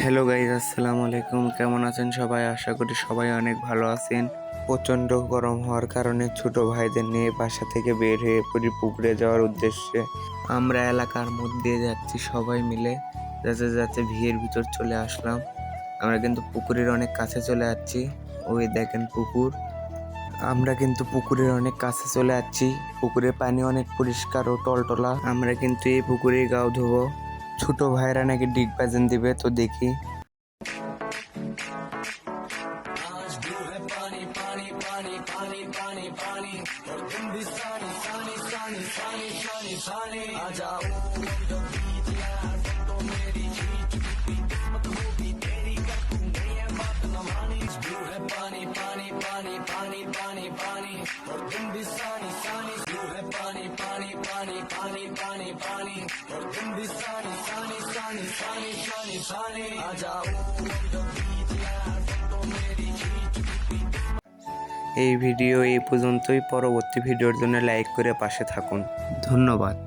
Hello guys, আসসালামু আলাইকুম। কেমন আছেন সবাই? আশা করি সবাই অনেক ভালো আছেন। প্রচণ্ড গরম হওয়ার কারণে ছোট ভাইদের নিয়ে বাসা থেকে বের হয়ে পড়ি পুকুরে যাওয়ার উদ্দেশ্যে। আমরা এলাকার মধ্যে যাচ্ছি সবাই মিলে, যাতে যাতে ভিড়ের ভিতর চলে আসলাম। আমরা কিন্তু পুকুরের অনেক কাছে চলে যাচ্ছি। ওই দেখেন পুকুর। আমরা কিন্তু পুকুরের অনেক কাছে চলে যাচ্ছি। পুকুরের পানি অনেক পরিষ্কার ও টলটলা। আমরা কিন্তু এই পুকুরে গাও ধোবো। ছোট ভাইরা নাকি ডিগবাজি দিবে, তো দেখি। এই ভিডিও এই পর্যন্তই। পরবর্তী ভিডিওর জন্য লাইক করে পাশে থাকুন। ধন্যবাদ।